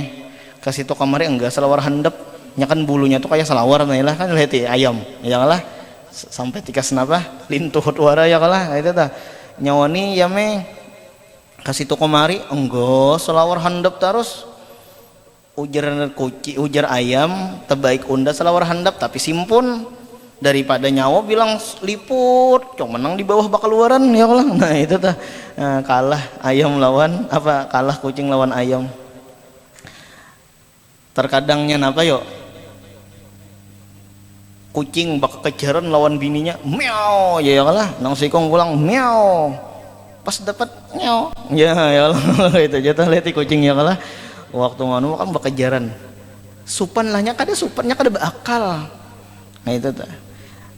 kasih to kemari enggak selawar handap, nyakan bulunya tuh kayak selawar nih lah kan, lihat ayam, ya Allah, sampai tikas napa lintuh wara ya Allah. Nah, itu tah nyawani yameh kasih to kemari enggak selawar handap terus. Ujar ayam terbaik unda selawar handap tapi simpun daripada nyawa bilang liput cuma menang di bawah bakal luaran ya Allah. Nah, itu tah kalah ayam lawan apa, kalah kucing lawan ayam. Terkadangnya napa yo kucing bakal kejaran lawan bininya meow ya Allah, nang sikong pulang meow pas dapat meow ya Allah. Itu jatuh lihat kucing ya Allah. Waktu nganu kan bekejaran supan lahnya kada supannya kada berakal. Nah, itu tuh.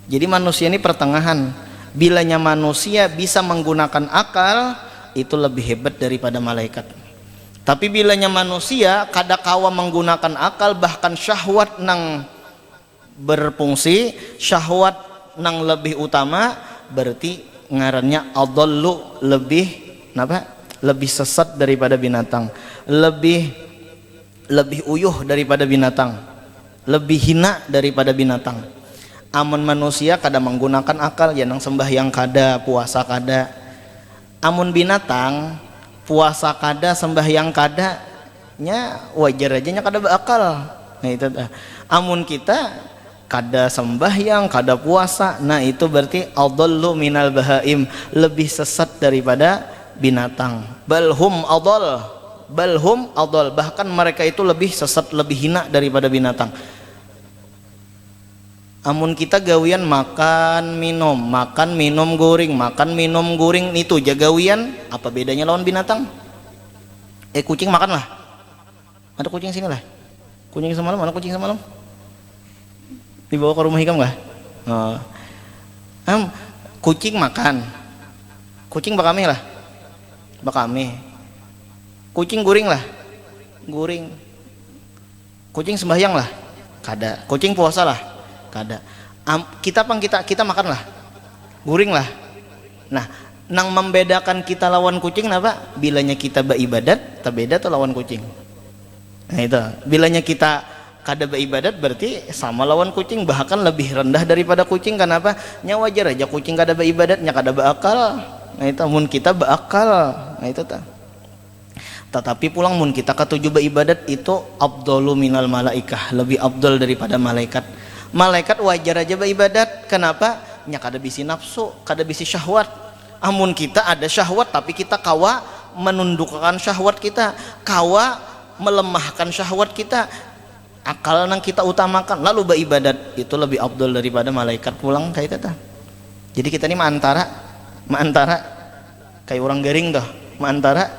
Jadi manusia ini pertengahan. Bilanya manusia bisa menggunakan akal itu lebih hebat daripada malaikat. Tapi bilanya manusia kada kawa menggunakan akal, bahkan syahwat nang berfungsi, syahwat nang lebih utama, berarti ngarannya adallu, lebih napa? Lebih sesat daripada binatang, lebih uyuh daripada binatang, lebih hina daripada binatang. Amun manusia kada menggunakan akal ya nang sembahyang kada, puasa kada. Amun binatang puasa kada, sembahyang kada, nya wajar aja nya kada berakal. Nah, itu amun kita kada sembahyang, kada puasa, nah itu berarti adallu minal bahaim, lebih sesat daripada binatang. Balhum adal, bahkan mereka itu lebih sesat, lebih hina daripada binatang. Amun kita gawian makan minum goreng, makan minum goreng, itu jagawian, apa bedanya lawan binatang? Kucing makan lah, ada kucing sini lah, kucing semalam, mana kucing semalam dibawa ke rumah hikam nggak? Kucing makan, kucing bakami lah, bakami. Kucing guring lah, guring. Kucing sembahyang lah, kada. Kucing puasa lah, kada. Kita makan lah, guring lah. Nah, nang membedakan kita lawan kucing napa? Bilanya kita beribadat, beda tuh lawan kucing. Nah, itu. Bilanya kita kada beribadat berarti sama lawan kucing, bahkan lebih rendah daripada kucing. Kenapa? Nya wajar aja kucing kada beribadat, nya kada berakal. Nah, itu mun kita berakal. Nah, itu tah. Tetapi pulang mun kita ketujuh beribadat itu afdalu minal malaikah, lebih afdal daripada malaikat. Malaikat wajar aja beribadat. Kenapa? Nya kada bisi nafsu, kada bisi syahwat. Amun kita ada syahwat tapi kita kawa menundukkan syahwat kita, kawa melemahkan syahwat kita, akal nang kita utamakan lalu beribadat itu lebih afdol daripada malaikat pulang kayak kata. Jadi kita ini maantara kayak orang garing tuh, maantara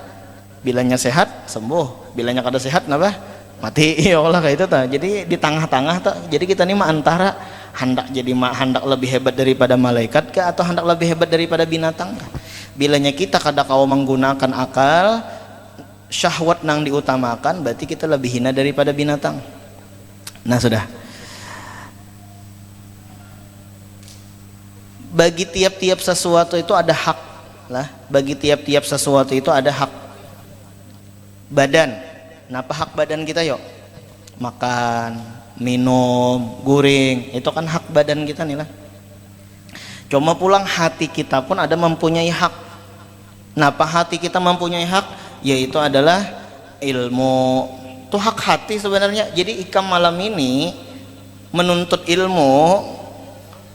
bilanya sehat sembuh, bilanya kada sehat napa mati ya Allah kayak itu tuh. Jadi di tengah-tengah tuh. Jadi kita ini maantara hendak jadi hendak lebih hebat daripada malaikat kah atau hendak lebih hebat daripada binatang kah? Bilanya kita kada kau menggunakan akal, syahwat nang diutamakan, berarti kita lebih hina daripada binatang. Nah sudah, bagi tiap-tiap sesuatu itu ada hak lah, bagi tiap-tiap sesuatu itu ada hak. Badan, kenapa hak badan kita yuk? Makan, minum, guring, itu kan hak badan kita nih lah. Cuma pulang hati kita pun ada mempunyai hak. Kenapa hati kita mempunyai hak? Yaitu adalah ilmu. Itu hak hati sebenarnya. Jadi ikam malam ini menuntut ilmu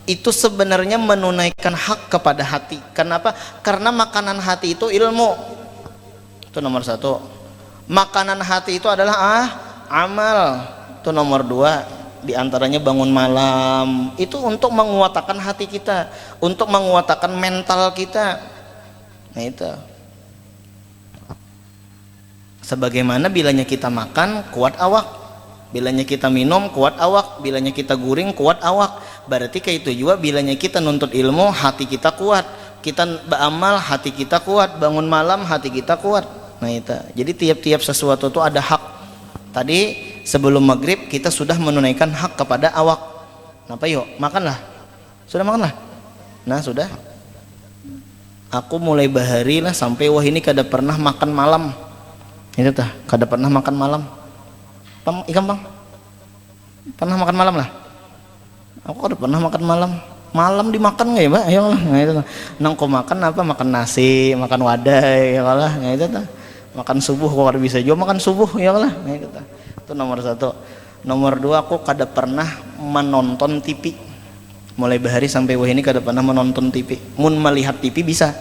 itu sebenarnya menunaikan hak kepada hati. Kenapa? Karena makanan hati itu ilmu. Itu nomor satu. Makanan hati itu adalah amal. Itu nomor dua. Di antaranya bangun malam. Itu untuk menguatkan hati kita, untuk menguatkan mental kita. Nah itu. Sebagaimana bilanya kita makan kuat awak, bilanya kita minum kuat awak, bilanya kita guring kuat awak. Berarti kayak itu juga bilanya kita nuntut ilmu hati kita kuat, kita beramal hati kita kuat, bangun malam hati kita kuat. Nah itu. Jadi tiap-tiap sesuatu itu ada hak. Tadi sebelum maghrib kita sudah menunaikan hak kepada awak. Kenapa yuk? Makanlah. Sudah makanlah. Nah sudah. Aku mulai bahari lah sampai wah ini kada pernah makan malam. Itu tah, kada pernah makan malam. Ikan bang, pernah makan malam lah. Aku kada pernah makan malam. Malam dimakan nggak ya mbak? Ayo lah, nah, itu tah. Nang kau makan apa? Makan nasi, makan wadai, ya lah, nah, itu tah. Makan subuh kok kada bisa juga makan subuh, ya lah, nah, itu tah. Itu nomor satu. Nomor dua, aku kada pernah menonton TV. Mulai bahari sampai wah ini kada pernah menonton TV. Mun melihat TV bisa,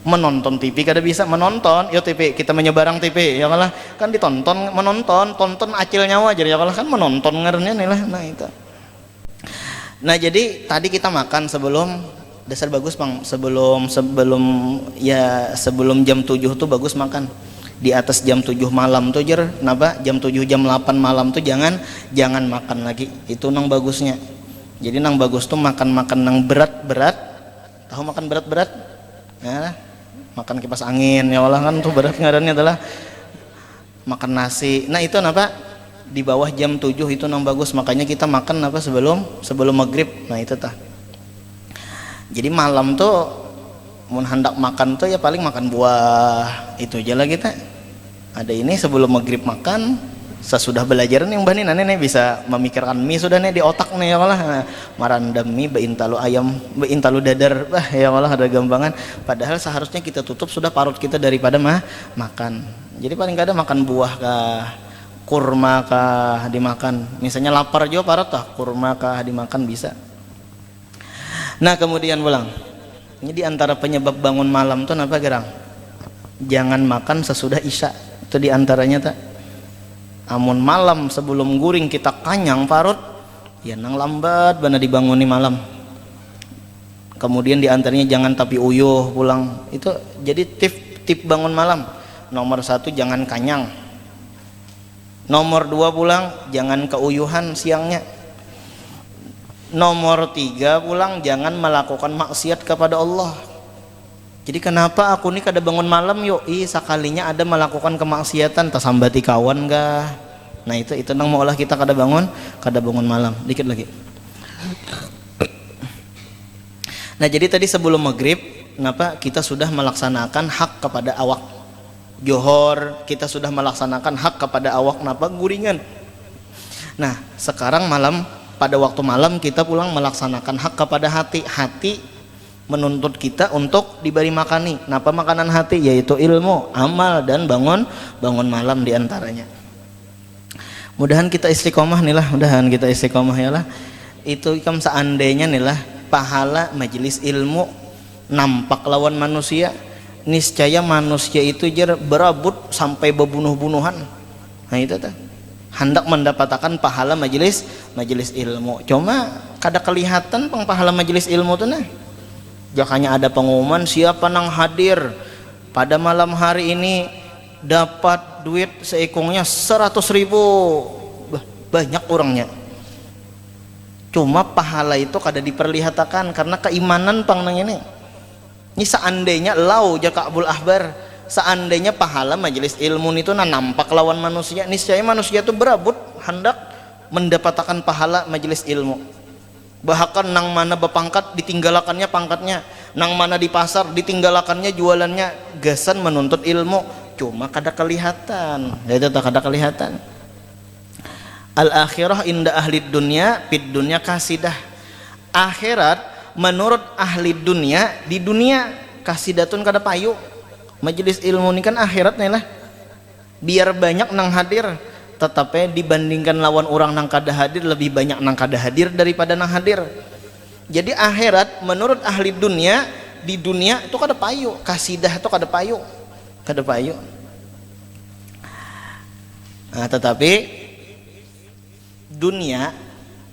menonton TV kada bisa. Menonton yo TV kita menyebarang TV ya lah kan ditonton, menonton tonton acil nyawa jadi ya lah kan menonton ngarannya nih lah. Nah itu. Nah jadi tadi kita makan sebelum dasar bagus bang, sebelum jam 7 tuh bagus makan. Di atas jam 7 malam tuh jer napa jam 7 jam 8 malam tuh jangan makan lagi. Itu nang bagusnya. Jadi nang bagus tuh makan nang berat-berat. Tahu makan berat-berat? Ya, makan kipas angin ya Allah kan tuh berat ngarannya adalah makan nasi. Nah itu napa di bawah jam 7 itu nang bagus. Makanya kita makan apa sebelum maghrib. Nah itu tah. Jadi malam tuh mun hendak makan tuh ya paling makan buah. Itu aja lah kita. Ada ini sebelum maghrib makan. Sesudah belajar nih mbak nih bisa memikirkan mie sudah nih di otak nih ya Allah, marandam mie beintalu ayam beintalu dadar ya Allah ada gampangan. Padahal seharusnya kita tutup sudah parut kita daripada makan. Jadi paling kadang makan buah kah, kurma kah dimakan, misalnya lapar juga parut tah kurma kah dimakan bisa. Nah kemudian pulang ini diantara penyebab bangun malam tuh apa gerang? Jangan makan sesudah isya, itu diantaranya tak. Amun malam sebelum guring kita kanyang parut ya nang lambat bana dibanguni malam. Kemudian diantaranya jangan tapi uyuh pulang. Itu jadi tip bangun malam. Nomor 1 jangan kanyang. Nomor 2 pulang jangan keuyuhan siangnya. Nomor 3 pulang jangan melakukan maksiat kepada Allah. Jadi kenapa aku nih kada bangun malam yuk? Sekalinya ada melakukan kemaksiatan tasambati kawan kah? Nah itu nang maulah kita kada bangun malam. Dikit lagi. Nah jadi tadi sebelum maghrib, kenapa kita sudah melaksanakan hak kepada awak. Johor kita sudah melaksanakan hak kepada awak, kenapa guringan. Nah sekarang malam, pada waktu malam kita pulang melaksanakan hak kepada hati. Hati menuntut kita untuk diberi makani. Kenapa makanan hati? Yaitu ilmu, amal dan bangun malam diantaranya. Mudahan kita istiqomah nih lah, ya lah. Itu ikam seandainya nih lah pahala majelis ilmu nampak lawan manusia, niscaya manusia itu jer berabut sampai bebunuh-bunuhan. Nah itu tuh hendak mendapatkan pahala majelis ilmu, cuma kada kelihatan pahala majelis ilmu tuh nah. Jakanya ada pengumuman siapa nang hadir pada malam hari ini dapat duit seikungnya 100.000. Banyak orangnya, cuma pahala itu kada diperlihatkan karena keimanan pang nang ini seandainya lau jaka Abul Ahbar, seandainya pahala majelis ilmu itu nampak lawan manusia, niscaya manusia itu berabut hendak mendapatkan pahala majelis ilmu. Bahkan nang mana bepangkat ditinggalakannya pangkatnya, nang mana di pasar ditinggalakannya jualannya, gasan menuntut ilmu, cuma kada kelihatan. Itu tak kada kelihatan. Al akhirah inda ahli dunya fid dunya kasidah. Akhirat menurut ahli dunia di dunia kasidatun kada payu. Majelis ilmu ini kan akhirat nih lah. Biar banyak nang hadir, tetapi dibandingkan lawan orang nang kada hadir lebih banyak nang kada hadir daripada nang hadir. Jadi akhirat menurut ahli dunia di dunia itu kada payu, kasidah itu kada payu. Kada payu. Nah, tetapi dunia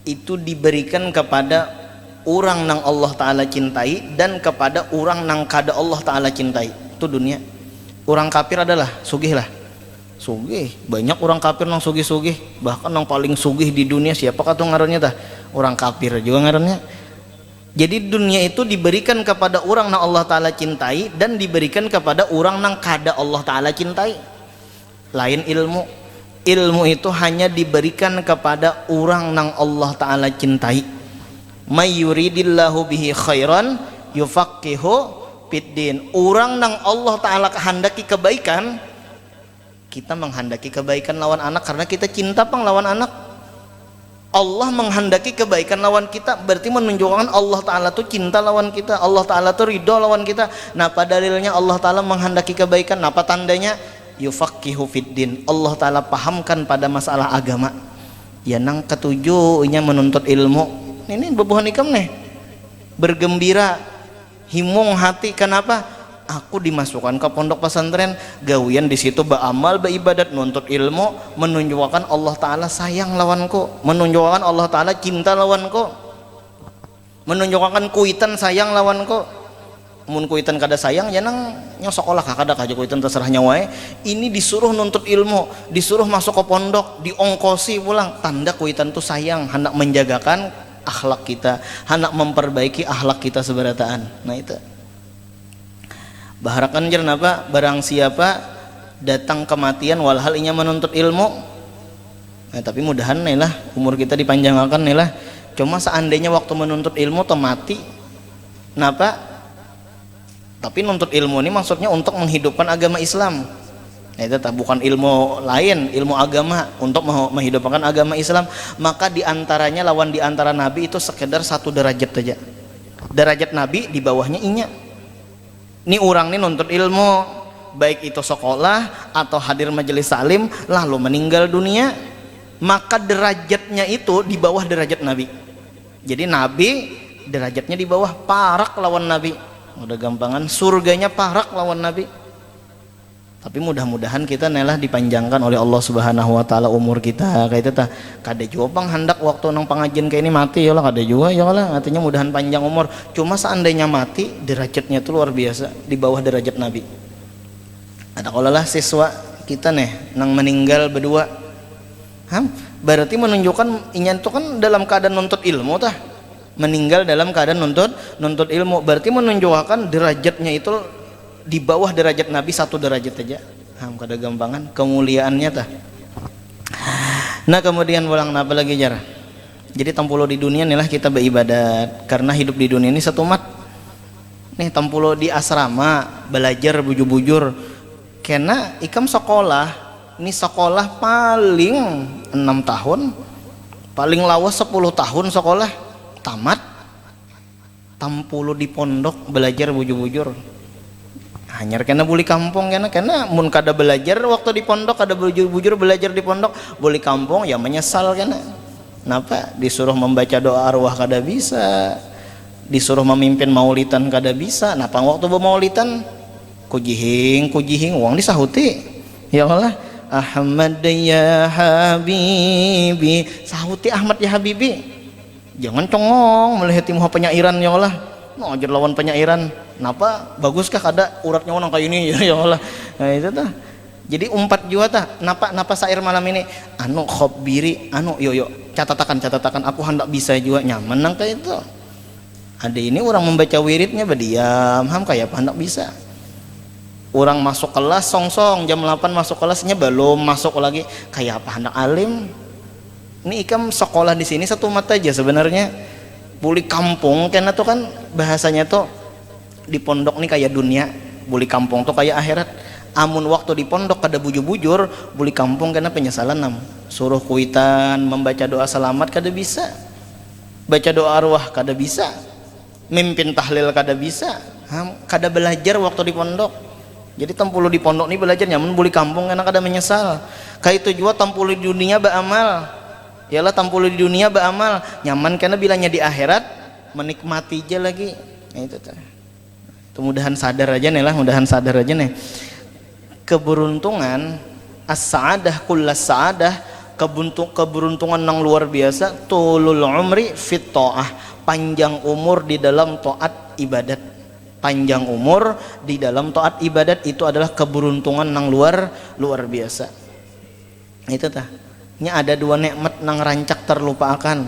itu diberikan kepada orang nang Allah Ta'ala cintai dan kepada orang nang kada Allah Ta'ala cintai. Itu dunia. Orang kafir adalah sugih lah, sugih. Banyak orang kafir nang sugih-sugih, bahkan nang paling sugih di dunia siapa kata ngarannya tah? Orang kafir juga ngarannya. Jadi dunia itu diberikan kepada orang nang Allah Ta'ala cintai dan diberikan kepada orang nang kada Allah Ta'ala cintai. Lain ilmu. Ilmu itu hanya diberikan kepada orang nang Allah Ta'ala cintai. May yuridillahu bihi khairan yufaqihu fiddin. Orang nang Allah Ta'ala kehendaki kebaikan, kita menghendaki kebaikan lawan anak karena kita cinta pang lawan anak. Allah menghendaki kebaikan lawan kita berarti menunjukkan Allah Ta'ala tuh cinta lawan kita, Allah Ta'ala tuh ridho lawan kita. Napa dalilnya Allah Ta'ala menghendaki kebaikan? Napa tandanya? Yufaqihu fiddin, Allah Ta'ala pahamkan pada masalah agama. Ya nang ketujuh nya menuntut ilmu. Ini bebuhan ikam nih bergembira, himung hati. Kenapa? Aku dimasukkan ke pondok pesantren, gawian di situ beramal, beribadat, nuntut ilmu, menunjukkan Allah Ta'ala sayang lawanku, menunjukkan Allah Ta'ala cinta lawanku, menunjukkan kuitan sayang lawanku. Mun kuitan kada sayang ya nang sekolah kada kaja kuitan terserah nyawae. Ini disuruh nuntut ilmu, disuruh masuk ke pondok, diongkosi pulang, tanda kuitan tuh sayang, hendak menjagakan akhlak kita, hendak memperbaiki akhlak kita seberataan. Nah itu baharakan jer napa barang siapa datang kematian walhal inya menuntut ilmu. Nah, tapi mudahan nih lah umur kita dipanjangkan nih lah. Cuma seandainya waktu menuntut ilmu tuh mati, napa? Tapi nuntut ilmu ini maksudnya untuk menghidupkan agama Islam. Nah, itu bukan ilmu lain, ilmu agama untuk menghidupkan agama Islam. Maka diantaranya lawan diantara Nabi itu sekedar satu derajat saja. Derajat Nabi di bawahnya inya. Ini orang ini nuntut ilmu, baik itu sekolah atau hadir majelis salim lalu meninggal dunia, maka derajatnya itu di bawah derajat Nabi. Jadi Nabi derajatnya di bawah, parak lawan Nabi. Udah gampangan surganya parak lawan Nabi. Tapi mudah-mudahan kita nelah dipanjangkan oleh Allah Subhanahu wa taala umur kita kayak itu tah. Kada jua pang hendak waktu nang pengajian kayak ini mati ya lah, kada juga ya lah, artinya mudahan panjang umur. Cuma seandainya mati derajatnya tuh luar biasa di bawah derajat Nabi. Ada kalau lah siswa kita nih nang meninggal berdua. Berarti menunjukkan inya itu kan dalam keadaan nuntut ilmu tah. Meninggal dalam keadaan nuntut ilmu, berarti menunjukkan derajatnya itu di bawah derajat Nabi satu derajat aja. Kada gampangan kemuliaannya tah. Nah kemudian ulang apa lagi jar. Jadi tampulo di dunia nih lah kita beribadat karena hidup di dunia ini satu mat. Nih tampulo di asrama belajar bujur-bujur. Karena ikam sekolah, ini sekolah paling 6 tahun, paling lawas 10 tahun sekolah. Tamat tampulo di pondok belajar bujur-bujur hanyar kena buli kampung karena mun kada belajar waktu di pondok, kada bujur-bujur belajar di pondok buli kampung ya menyesal kena. Kenapa disuruh membaca doa arwah kada bisa, disuruh memimpin maulidan kada bisa. Napa waktu bermaulidan kujihing uang disahuti ya Allah, Ahmad ya Habibi, sahuti Ahmad ya Habibi, jangan congong melihat muha penyairan ya Allah, ngajar lawan penyairan. Napa baguskah kada uratnya orang kayak ini ya Allah. Nah itu tuh jadi 4 jua tah. Napa sair malam ini anu khobiri anu yo catatakan aku hendak bisa juga nyaman nang kayak itu. Ada ini orang membaca wiridnya berdiam kayak apa hendak bisa. Orang masuk kelas song jam 8 masuk kelasnya belum masuk lagi kayak apa hendak alim. Ini ikam sekolah di sini satu mata aja sebenarnya. Buli kampung karena tuh kan bahasanya tuh di pondok nih kayak dunia, buli kampung tuh kayak akhirat. Amun waktu di pondok kada bujur-bujur, buli kampung karena penyesalan nam. Suruh kuitan, membaca doa selamat kada bisa. Baca doa arwah kada bisa. Mimpin tahlil kada bisa. Kada belajar waktu di pondok. Jadi tampulu di pondok nih belajar nyaman, buli kampung karena kada menyesal. Kayak itu juga tampulu di dunia beramal. Yalah tampulu di dunia beramal nyaman karena bilanya di akhirat menikmati aja lagi. Nah, itu tuh. Mudahan sadar aja nih lah, mudahan sadar aja nih. Keberuntungan as-sa'adah kullas sa'adah, keberuntungan yang luar biasa, tulul umri fit ta'ah, panjang umur di dalam taat ibadat. Panjang umur di dalam taat ibadat itu adalah keberuntungan yang luar biasa. Itu tah. Nya ada 2 nikmat nang rancak terlupakan.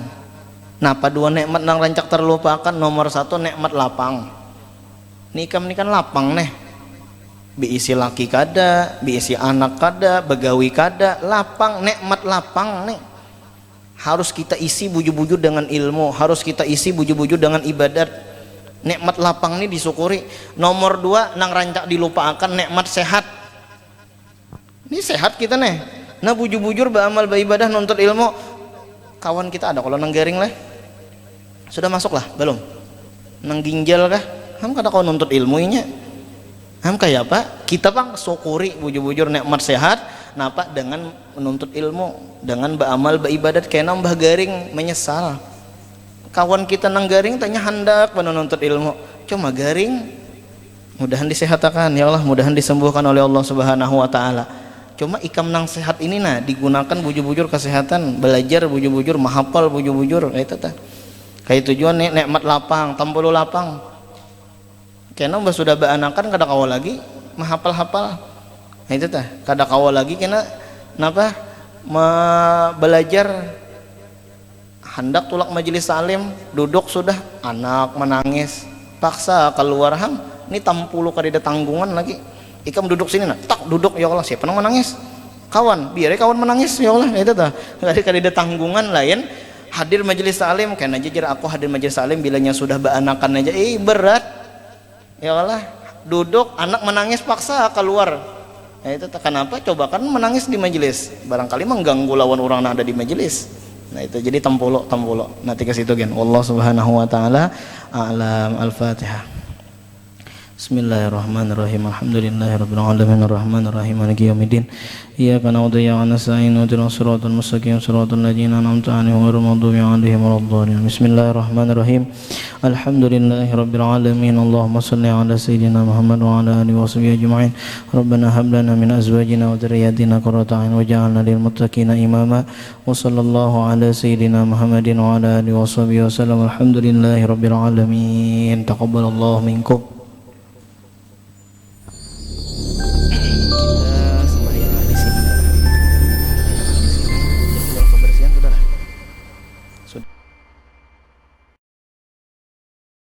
Napa 2 nikmat nang rancak terlupakan? Nomor 1 nikmat lapang. Nikam ini kan lapang nih, biisi laki kada, biisi anak kada, begawi kada, lapang, nikmat lapang nih. Harus kita isi bujur-bujur dengan ilmu, harus kita isi bujur-bujur dengan ibadat. Nikmat lapang nih disyukuri. Nomor 2 nang rancak dilupakan nikmat sehat. Ini sehat kita nih. Nah bujur-bujur beramal beribadah nuntut ilmu. Kawan kita ada kalau nang garing lah, sudah masuk lah belum? Nang ginjal kah? Kada kau nuntut ilmunya. Kayak apa? Kita bang syukuri bujur-bujur nikmat sehat. Napa? Dengan menuntut ilmu, dengan beramal beribadat. Kena mbah garing menyesal. Kawan kita nang garing tanya hendak menuntut ilmu, cuma garing. Mudahan disehatakan ya Allah, mudahan disembuhkan oleh Allah Subhanahu wa taala. Cuma ikam nang sehat ini nah digunakan bujur-bujur kesehatan, belajar bujur-bujur, mahapal bujur-bujur. Itu tah. Kayak tujuan nikmat lapang, tampulu lapang. Kena mbah sudah beanakan kada kawal lagi mahapal-hafal. Nah itu tah, kada kawal lagi kena napa belajar hendak tulak majelis salim, duduk sudah anak menangis, paksa keluar ini tampulu kada tanggungan lagi. Ikam duduk sini nah, tak duduk ya Allah, siapa nang menangis? Kawan, biar kawan menangis ya Allah. Itu tah, kada tanggungan lain. Hadir majelis salim, kena jujur aku hadir majelis salim bilanya sudah beanakan aja berat. Ya Allah, duduk anak menangis paksa keluar. Nah itu kenapa? Coba kan menangis di majelis, barangkali mengganggu lawan orang yang ada di majelis. Nah itu jadi tampulo. Nanti ke situ gen. Allah Subhanahu wa taala a'lam. Al-Fatihah. Bismillahirrahmanirrahim. Alhamdulillahirabbil alamin arrahmanir rahim maliki yaumiddin. Iyyaka na'budu wa iyyaka nasta'in ihdinas siratal mustaqim siratal ladzina an'amta 'alaihim ghairil maghdubi 'alaihim waladdallin. Bismillahirrahmanirrahim. Alhamdulillahirabbil alamin. Allahumma shalli 'ala sayyidina Muhammad wa 'ala alihi washabihi ajma'in. Rabbana hab lana min azwajina wa dhurriyyatina qurrata a'yun waj'alna lil muttaqina imama. Wa sallallahu 'ala sayyidina Muhammadin wa 'ala alihi washabihi wasallam. Alhamdulillahirabbil alamin. Taqabbalallahu minkum.